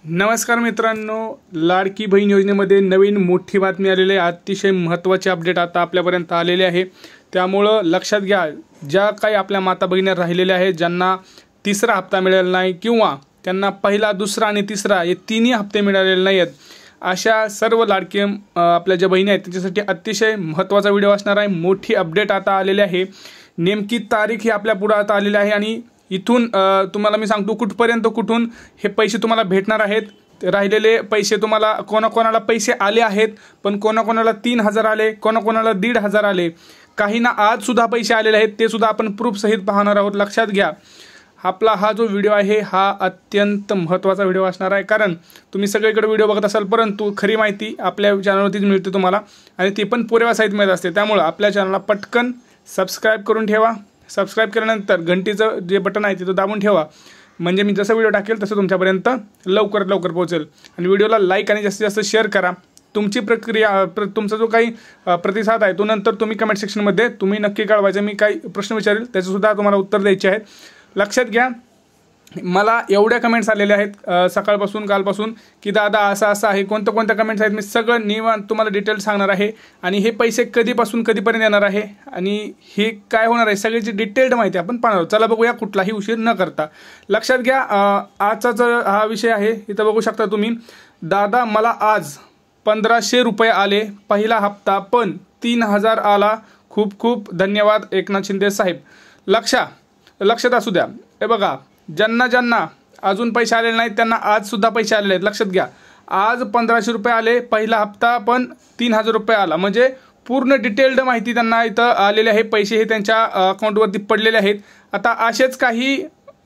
नमस्कार मित्रांनो, लाडकी बहीण योजनेमध्ये नवीन मोठी बातमी आलेली आहे। अतिशय महत्त्वाचे अपडेट आता आपल्यापर्यंत आलेले आहे। त्यामुळे लक्षात घ्या, ज्या काही आपल्या माता भगिनी राहिलेल्या आहेत, ज्यांना तिसरा हप्ता मिळालेला नाही किंवा त्यांना पहिला, दुसरा आणि तिसरा हे तिन्ही हप्ते मिळालेले नाहीत, अशा सर्व लाडकी आपल्या ज्या बहिणी आहेत त्यांच्यासाठी अतिशय महत्त्वाचा व्हिडिओ असणार आहे। मोठी अपडेट आता आलेली आहे। नेमकी तारीख ही आपल्या पुढे आता आलेली आहे आणि इथून तुम्हाला मी सांगतो कुठून हे पैसे तुम्हाला भेटणार आहेत। राहिलेले पैसे तुम्हाला कोणाकोणाला पैसे आले आहेत, पण कोणाकोणाला 3000 आले, कोणाकोणाला 1500 आले, काहींना आज सुद्धा पैसे आलेले आहेत, ते सुद्धा आपण प्रूफ सहित पाहणार आहोत। लक्षात घ्या, आपला हा जो व्हिडिओ आहे हा अत्यंत महत्त्वाचा व्हिडिओ असणार आहे, कारण तुम्ही सगळीकडे व्हिडिओ बघत असाल, परंतु खरी माहिती आपल्या चॅनलवरतीच मिळते तुम्हाला, आणि ती पण पुरेवा सहित मिळत असते। त्यामुळे आपल्या चॅनलला पटकन सबस्क्राइब करून ठेवा। सबस्क्राइब केल्यानंतर घंटीचं जे बटन आहे तिथं दाबून ठेवा, म्हणजे मी जसं व्हिडिओ टाकेल तसं तुमच्यापर्यंत लवकरात लवकर पोहोचेल। आणि व्हिडिओला लाईक आणि जास्तीत जास्त शेअर करा। तुमची प्रक्रिया तुमचा जो काही प्रतिसाद आहे तो नंतर तुम्ही कमेंट सेक्शनमध्ये तुम्ही नक्की कळवायचं। मी काही प्रश्न विचारेल त्याचंसुद्धा तुम्हाला उत्तर द्यायचे आहेत। लक्षात घ्या, मला एवढ्या कमेंट्स आलेल्या आहेत सकाळपासून कालपासून की दादा असं आहे, कोणत्या कमेंट्स आहेत, मी सगळं निवांत तुम्हाला डिटेल सांगणार आहे। आणि हे पैसे कधीपासून कधीपर्यंत येणार आहे आणि हे काय होणार आहे सगळ्याची डिटेल्ड माहिती आपण पाहणार आहोत। चला बघूया, कुठलाही उशीर न करता। लक्षात घ्या, आजचा हा विषय आहे, इथं बघू शकता तुम्ही, दादा मला आज 1500 रुपये आले, पहिला हप्ता पण 3000 आला, खूप खूप धन्यवाद एकनाथ शिंदे साहेब। लक्षात असू द्या, हे बघा, ज्यांना अजून पैसे आलेले नाहीत त्यांना आज सुद्धा पैसे आलेले आहेत। लक्षात घ्या, आज 1500 रुपये आले, पहिला हप्ता पण 3000 रुपये आला, म्हणजे पूर्ण डिटेल्ड माहिती त्यांना इथं आलेली आहे। पैसे हे त्यांच्या अकाउंटवरती पडलेले आहेत। आता असेच काही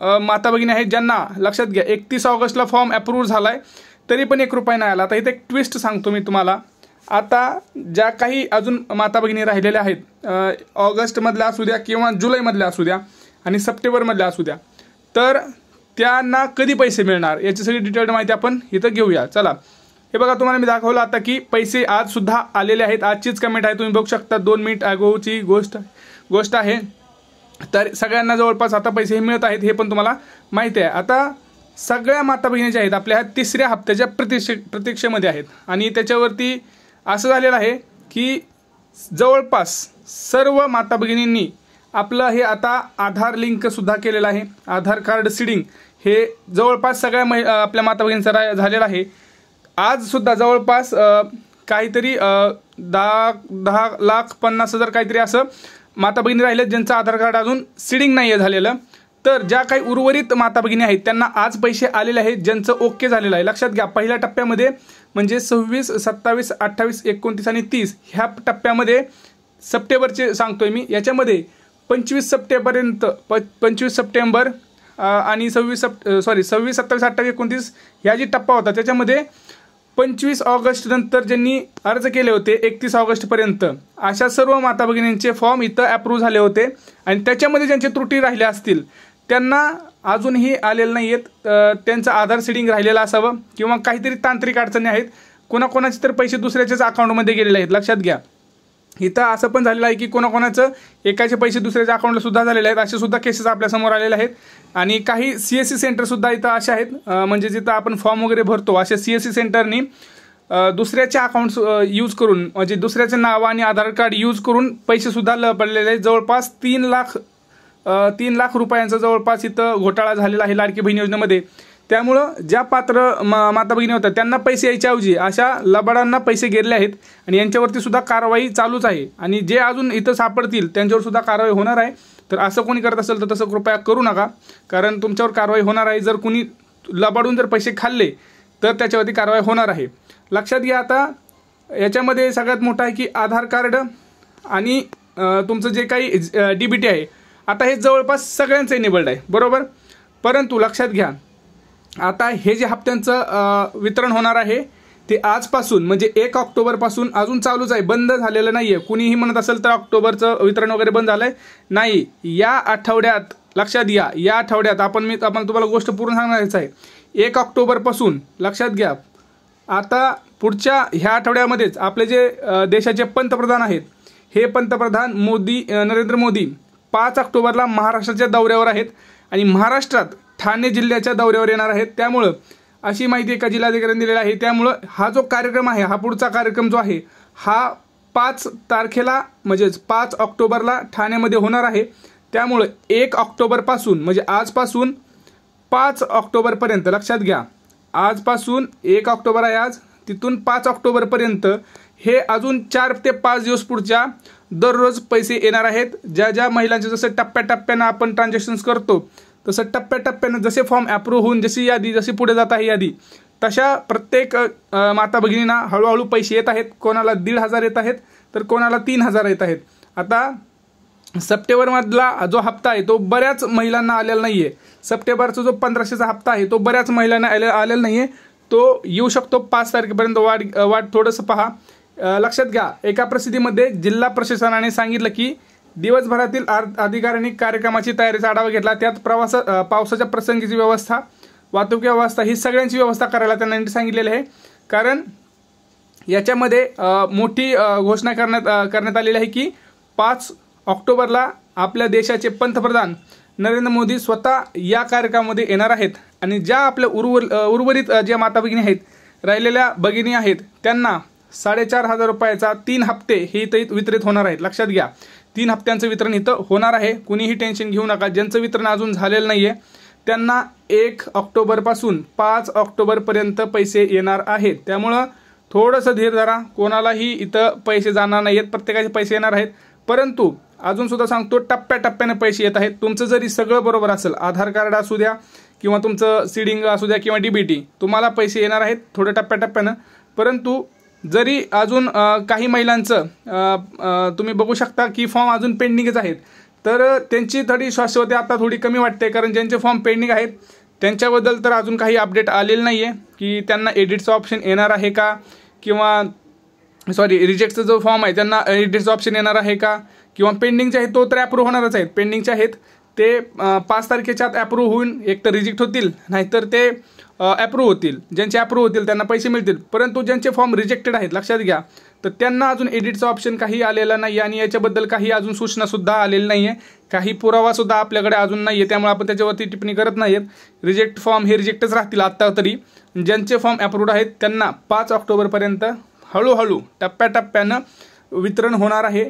माता भगिनी आहेत ज्यांना, लक्षात घ्या, 31 ऑगस्टला फॉर्म अप्रूव्ह झाला आहे तरी पण 1 रुपया नाही आला। आता इथे एक ट्विस्ट सांगतो मी तुम्हाला। आता ज्या काही अजून माता भगिनी राहिलेल्या आहेत, ऑगस्टमधल्या असू द्या किंवा जुलैमधल्या असू द्या आणि सप्टेंबरमधल्या असू द्या, तर त्यांना कधी पैसे मिळणार याची सगळी डिटेल्ड माहिती आपण इथं घेऊया। चला, हे बघा, तुम्हाला मी दाखवलं आता की पैसे आज सुद्धा आलेले आहेत। आजचीच कमेंट आहे, तुम्ही बघू शकता, 2 मिनिट अगोची गोष्ट आहे। तर सगळ्यांना जवळपास आता पैसे हे मिळत आहेत, हे पण तुम्हाला माहिती आहे। आता सगळ्या माता भगिनी ज्या आहेत आपल्या ह्या तिसऱ्या हप्त्याच्या प्रतीक्षेमध्ये आहेत, आणि त्याच्यावरती असं झालेलं आहे की जवळपास सर्व माता भगिनींनी आपलं हे आता आधार लिंक सुद्धा केलेलं आहे। आधार कार्ड सीडिंग हे जवळपास सगळ्या आपल्या माता भगिनींचं झालेलं आहे। आज सुद्धा जवळपास काहीतरी 10,50,000 काहीतरी असं माता भगिनी राहिलेत ज्यांचं आधार कार्ड अजून सीडिंग नाही आहे झालेलं। तर ज्या काही उर्वरित माता भगिनी आहेत त्यांना आज पैसे आलेले आहेत, ज्यांचं ओके झालेलं आहे। लक्षात घ्या, पहिल्या टप्प्यामध्ये म्हणजे 26, 27, 28, 29 आणि 30 ह्या टप्प्यामध्ये सप्टेंबरचे सांगतोय मी, याच्यामध्ये 25 सप्टेंबर आणि 26, 27, 28, 29 ह्या जी टप्पा होता त्याच्यामध्ये 25 ऑगस्ट नंतर ज्यांनी अर्ज केले होते 31 ऑगस्टपर्यंत, अशा सर्व माता भगिनींचे फॉर्म इथं अप्रूव्ह झाले होते। आणि त्याच्यामध्ये ज्यांचे त्रुटी राहिल्या असतील त्यांना अजूनही आलेले नाही आहेत, त्यांचं आधार सीडिंग राहिलेलं असावं किंवा काहीतरी तांत्रिक अडचणी आहेत, कोणाकोणाचे तर पैसे दुसऱ्याच्याच अकाउंटमध्ये गेलेले आहेत। लक्षात घ्या, इथं असं पण झालेलं आहे की कोणाकोणाचं एकाचे पैसे दुसऱ्याच्या अकाउंटला सुद्धा झालेले आहेत, असे सुद्धा केसेस आपल्यासमोर आलेले आहेत। आणि काही CSC सेंटर सुद्धा इथं असे आहेत, म्हणजे जिथं आपण फॉर्म वगैरे भरतो अशा CSC सेंटरनी दुसऱ्याचे अकाउंट्स यूज करून, म्हणजे दुसऱ्याचे नाव आणि आधार कार्ड यूज करून पैसे सुद्धा पडलेले आहेत। जवळपास 3 लाख रुपयांचा जवळपास इथं घोटाळा झालेला आहे लाडकी बहीण योजनेमध्ये। त्यामुळं ज्या पात्र माता भगिनी होत्या त्यांना पैसे यायच्याऐवजी अशा लबाडांना पैसे गेले आहेत, आणि यांच्यावरती सुद्धा कारवाई चालूच आहे। आणि जे अजून इथं सापडतील त्यांच्यावर सुद्धा कारवाई होणार आहे। तर असं कोणी करत असेल तर तसं कृपया करू नका, कारण तुमच्यावर कारवाई होणार आहे। जर कुणी लबाडून जर पैसे खाल्ले तर त्याच्यावरती कारवाई होणार आहे। लक्षात घ्या, आता याच्यामध्ये सगळ्यात मोठं आहे की आधार कार्ड आणि तुमचं जे काही DBT आहे, आता हे जवळपास सगळ्यांचं इनेबल्ड आहे, बरोबर। परंतु लक्षात घ्या, आता हे जे हप्त्यांचं वितरण होणार आहे ते आजपासून म्हणजे 1 ऑक्टोबरपासून अजून चालूच आहे, बंद झालेलं नाही आहे। कुणीही म्हणत असेल तर ऑक्टोबरचं वितरण वगैरे बंद झालं आहे, नाही। या आठवड्यात, लक्षात घ्या, या आठवड्यात आपण तुम्हाला गोष्ट पूर्ण सांगणारच आहे। 1 ऑक्टोबरपासून लक्षात घ्या, आता पुढच्या ह्या आठवड्यामध्येच आपले जे देशाचे पंतप्रधान आहेत, हे पंतप्रधान नरेंद्र मोदी 5 ऑक्टोबरला महाराष्ट्राच्या दौऱ्यावर आहेत आणि महाराष्ट्रात ठाणे जिल्ह्याच्या दौऱ्यावर येणार आहेत। त्यामुळे अशी माहिती एका जिल्हाधिकाऱ्यांनी दिलेली आहे। त्यामुळं हा जो कार्यक्रम आहे, हा पुढचा कार्यक्रम जो आहे हा 5 तारखेला म्हणजेच 5 ऑक्टोबरला ठाण्यामध्ये होणार आहे। त्यामुळे 1 ऑक्टोबरपासून म्हणजे आजपासून 5 ऑक्टोबरपर्यंत लक्षात घ्या, आजपासून 1 ऑक्टोबर आहे आज, तिथून 5 ऑक्टोबरपर्यंत हे अजून 4 ते 5 दिवस पुढच्या दररोज पैसे येणार आहेत। ज्या ज्या महिलांचे जसं टप्प्याटप्प्यानं आपण ट्रान्झॅक्शन्स करतो तसं टप्प्याटप्प्यानं जसे फॉर्म अप्रूव्ह होऊन जशी यादी जशी पुढे जात आहे यादी, तशा प्रत्येक माता भगिनींना हळूहळू पैसे येत आहेत। कोणाला 1,500 येत आहेत तर कोणाला 3,000 येत आहेत। आता सप्टेंबरमधला जो हप्ता आहे तो बऱ्याच महिलांना आलेला नाही आहे। सप्टेंबरचा जो 1500चा हप्ता आहे तो बऱ्याच महिलांना आलेला नाही आहे, तो येऊ शकतो 5 तारखेपर्यंत। वाट थोडंसं पहा। लक्षात घ्या, एका प्रसिद्धीमध्ये जिल्हा प्रशासनाने सांगितलं की दिवसभरातील अधिकाऱ्यांनी कार्यक्रमाची तयारीचा आढावा घेतला, त्यात पावसाच्या प्रसंगीची व्यवस्था, वाहतूक व्यवस्था ही सगळ्यांची व्यवस्था करायला त्यांनी सांगितलेली आहे। कारण याच्यामध्ये मोठी घोषणा करण्यात आलेली आहे की 5 ऑक्टोबरला आपल्या देशाचे पंतप्रधान नरेंद्र मोदी स्वतः या कार्यक्रमामध्ये येणार आहेत आणि ज्या आपल्या उर्वरित ज्या माता भगिनी आहेत, राहिलेल्या भगिनी आहेत, त्यांना 4,500 रुपयाचा 3 हप्ते हे इथं वितरित होणार आहेत। लक्षात घ्या, 3 हप्त्यांचं वितरण इथं होणार आहे। कुणीही टेन्शन घेऊ नका, ज्यांचं वितरण अजून झालेलं नाहीये त्यांना 1 ऑक्टोबरपासून 5 ऑक्टोबरपर्यंत पैसे येणार आहेत। त्यामुळं थोडंसं धीर धरा, कोणालाही इथं पैसे जाणार नाहीत, प्रत्येकाचे पैसे येणार आहेत। परंतु अजून सुद्धा सांगतो, टप्प्याटप्प्याने पैसे येत आहेत। तुमचं जरी सगळं बरोबर असेल, आधार कार्ड असू द्या किंवा तुमचं सीडिंग असू द्या किंवा डीबीटी, तुम्हाला पैसे येणार आहेत थोडं टप्प्याटप्प्यानं। परंतु जरी अजून काही महिलांचं तुम्ही बघू शकता की फॉर्म अजून पेंडिंगच आहेत, तर त्यांची थोडी शाश्वती आता थोडी कमी वाटते। कारण ज्यांचे फॉर्म पेंडिंग आहेत त्यांच्याबद्दल तर अजून काही अपडेट आलेलं नाही आहे की त्यांना एडिटचं ऑप्शन येणार आहे का, किंवा रिजेक्टचा जो फॉर्म आहे त्यांना एडिटचं ऑप्शन येणार आहे का, किंवा पेंडिंगचे आहेत तो तर अप्रूव्ह होणारच आहेत। पेंडिंगचे आहेत ते 5 तारखेच्या आत अप्रूव्ह होऊन एक तर रिजेक्ट होतील, नाहीतर ते अप्रूव्ह होतील। ज्यांचे अप्रूव्ह होतील त्यांना पैसे मिळतील। परंतु ज्यांचे फॉर्म रिजेक्टेड आहेत लक्षात घ्या, तर त्यांना अजून एडिटचा ऑप्शन काही आलेला नाही आणि याच्याबद्दल काही अजून सूचना सुद्धा आलेली नाही आहे, काही पुरावा सुद्धा आपल्याकडे अजून नाही आहे। त्यामुळे आपण त्याच्यावरती टिप्पणी करत नाहीत। रिजेक्ट फॉर्म हे रिजेक्टच राहतील आता तरी। ज्यांचे फॉर्म अप्रूव्ड आहेत त्यांना 5 ऑक्टोबरपर्यंत हळूहळू टप्प्याटप्प्यानं वितरण होणार आहे।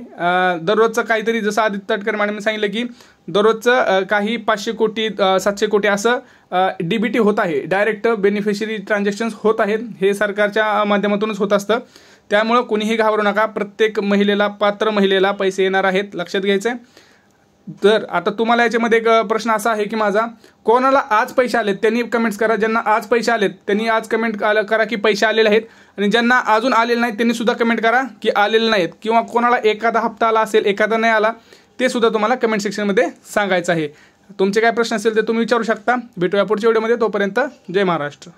दररोजचं काहीतरी, जसं आदित्य तटकरे मॅडमने सांगितलं की दररोजचं काही 500 कोटी 700 कोटी असं डीबीटी होत आहे, डायरेक्ट बेनिफिशरी ट्रान्झॅक्शन्स होत आहेत। हे सरकारच्या माध्यमातूनच होत असतं। त्यामुळं कोणीही घाबरू नका, प्रत्येक महिलेला, पात्र महिलेला पैसे येणार आहेत, लक्षात घ्यायचं आहे। तर आता तुम्हाला याच्यामध्ये एक प्रश्न असा आहे की माझा, कोणाला आज पैसे आलेत त्यांनी कमेंट्स करा। ज्यांना आज पैसे आलेत त्यांनी आज कमेंट करा की पैसे आलेले आहेत, आणि ज्यांना अजून आलेले नाहीत त्यांनी सुद्धा कमेंट करा की आलेले नाहीत, किंवा कोणाला एखादा हप्ता आला असेल एखादा नाही आला ते सुद्धा तुम्हाला कमेंट सेक्शनमध्ये सांगायचं आहे। तुमचे काय प्रश्न असेल ते तुम्ही विचारू शकता। भेटूया पुढच्या व्हिडिओमध्ये, तोपर्यंत जय महाराष्ट्र।